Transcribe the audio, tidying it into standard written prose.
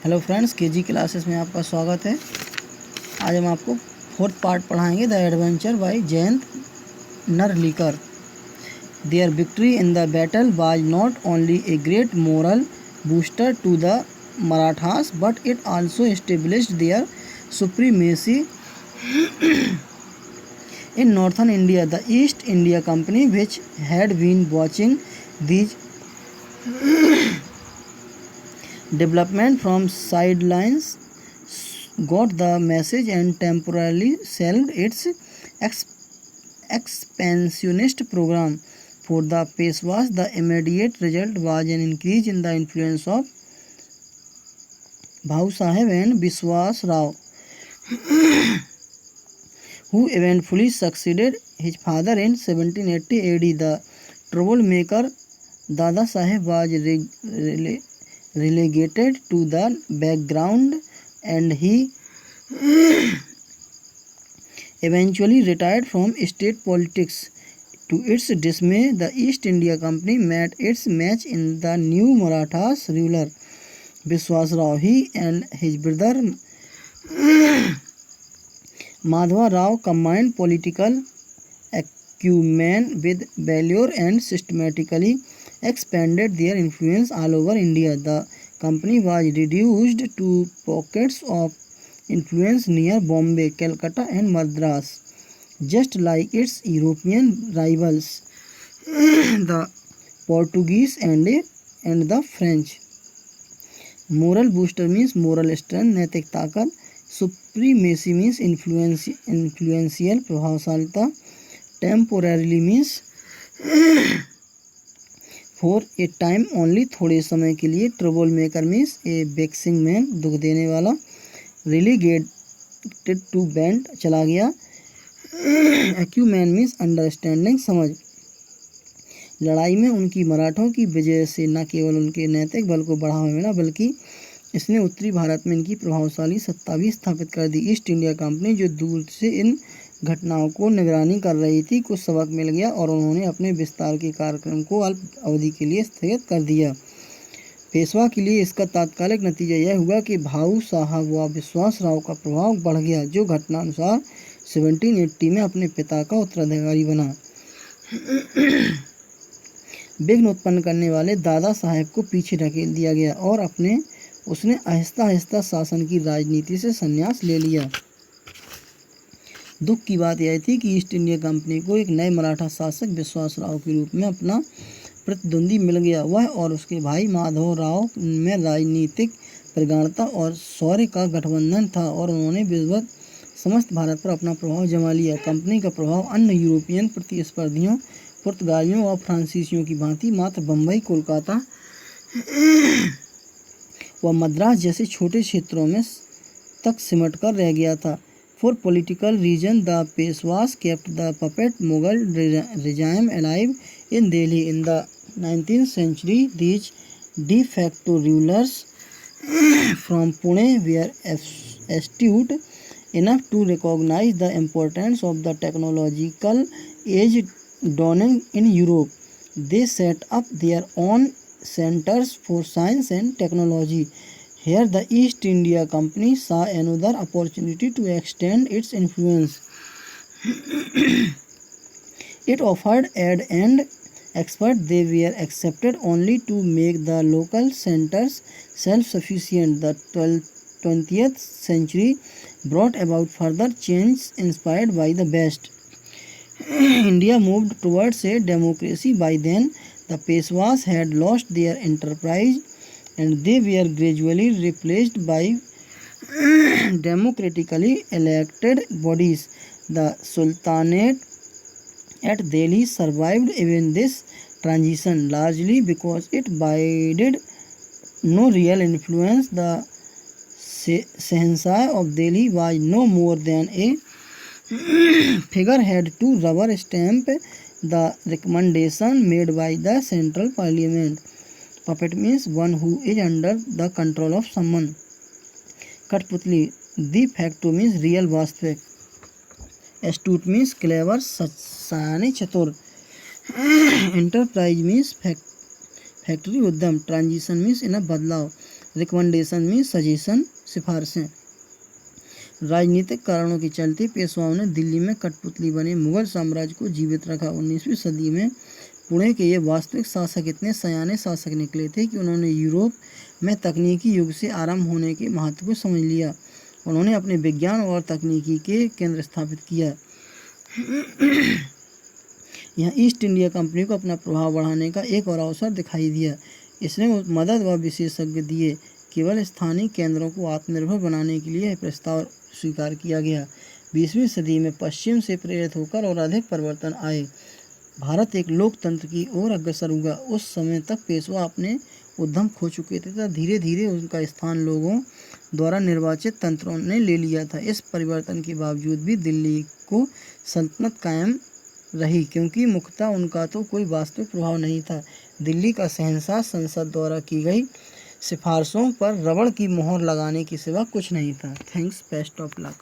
Hello friends, KG classes में आपका स्वागत है। आज हम आपको फोर्थ पार्ट पढ़ाएंगे, the adventure by Jayant Narlikar. Their victory in the battle was not only a great morale booster to the Marathas but it also established their supremacy in northern India. The East India Company, which had been watching these development from sidelines, got the message and temporarily shelved its expansionist program. For the Peshwas, the immediate result was an increase in the influence of Bhau Sahib and Biswas Rao, who eventually succeeded his father in 1780 AD. The troublemaker Dada Sahib was relegated to the background and he eventually retired from state politics. To its dismay, the East India Company met its match in the new Marathas ruler Biswas Rao. He and his brother Madhava Rao combined political acumen with valor and systematically expanded their influence all over India. The company was reduced to pockets of influence near Bombay, Calcutta and Madras, just like its European rivals, the Portuguese and the French. Moral booster means moral strength, नैतिक ताकत. Supremacy means influential प्रभावशालिता. Temporarily means for a time only, थोड़े समय के लिए. Trouble maker means a vexing man, दुख देने वाला. रिलीगेटेड टू बैंड, चला गया. एक्यूमैन मीन्स अंडरस्टैंडिंग, समझ. लड़ाई में उनकी मराठों की विजय से न केवल उनके नैतिक बल को बढ़ावा मिला बल्कि इसने उत्तरी भारत में इनकी प्रभावशाली सत्ता भी स्थापित कर दी. ईस्ट इंडिया कंपनी, जो दूर से इन घटनाओं को निगरानी कर रही थी, कुछ सबक मिल गया और उन्होंने अपने विस्तार के कार्यक्रम को अल्प अवधि के लिए स्थगित कर दिया. पेशवा के लिए इसका तात्कालिक नतीजा यह हुआ कि भाऊ साहब व विश्वास राव का प्रभाव बढ़ गया, जो घटनानुसार 1780 में अपने पिता का उत्तराधिकारी बना. विघ्न उत्पन्न करने वाले दादा साहेब को पीछे ढकेल दिया गया और उसने आहिस्ता आहिस्ता शासन की राजनीति से संन्यास ले लिया. दुख की बात यह थी कि ईस्ट इंडिया कंपनी को एक नए मराठा शासक विश्वास राव के रूप में अपना प्रतिद्वंदी मिल गया. वह और उसके भाई माधव राव में राजनीतिक प्रगाढ़ता और शौर्य का गठबंधन था और उन्होंने विधिवत समस्त भारत पर अपना प्रभाव जमा लिया. कंपनी का प्रभाव अन्य यूरोपियन प्रतिस्पर्धियों, पुर्तगालियों और फ्रांसीसियों की भांति मात्र बम्बई, कोलकाता व मद्रास जैसे छोटे क्षेत्रों में तक सिमट कर रह गया था. For political reason the Peshwas kept the puppet Mughal regime alive in Delhi. In the 19th century, these de facto rulers from Pune were astute enough to recognize the importance of the technological age dawning in Europe. They set up their own centers for science and technology. Here the East India Company saw another opportunity to extend its influence. It offered aid and expert. They were accepted only to make the local centers self-sufficient. The 20th century brought about further change inspired by the best. India moved towards a democracy. By then, the Peshwas had lost their enterprise and they were gradually replaced by democratically elected bodies. The Sultanate at Delhi survived even this transition, largely because it bided no real influence. The Shahanshah of Delhi was no more than a figurehead to rubber stamp the recommendation made by the central parliament. Puppet means one who is under the control of someone. कठपुतली, de facto means real, वास्तविक. Astute means clever, सयाने, चतुर. Enterprise means factory, उद्यम. Transition means in बदलाव. Recommendation में suggestion, सिफारिशें। राजनीतिक कारणों के चलते पेशवाओं ने दिल्ली में कठपुतली बने मुगल साम्राज्य को जीवित रखा। 19वीं सदी में पुणे के ये वास्तविक शासक इतने सयाने शासक निकले थे कि उन्होंने यूरोप में तकनीकी युग से आरंभ होने के महत्व को समझ लिया। उन्होंने अपने विज्ञान और तकनीकी के केंद्र स्थापित किया। यहाँ ईस्ट इंडिया कंपनी को अपना प्रभाव बढ़ाने का एक और अवसर दिखाई दिया। इसने मदद व विशेषज्ञ दिए। केवल स्थानीय केंद्रों को आत्मनिर्भर बनाने के लिए यह प्रस्ताव स्वीकार किया गया। 20वीं सदी में पश्चिम से प्रेरित होकर और अधिक परिवर्तन आए। भारत एक लोकतंत्र की ओर अग्रसर हुआ। उस समय तक पेशवा अपने उद्यम खो चुके थे तथा धीरे धीरे उनका स्थान लोगों द्वारा निर्वाचित तंत्रों ने ले लिया था। इस परिवर्तन के बावजूद भी दिल्ली को सल्तनत कायम रही, क्योंकि मुख्यतः उनका तो कोई वास्तविक प्रभाव नहीं था। दिल्ली का शहंशाह संसद द्वारा की गई सिफारिशों पर रबड़ की मोहर लगाने के सिवा कुछ नहीं था। Thanks, best of luck.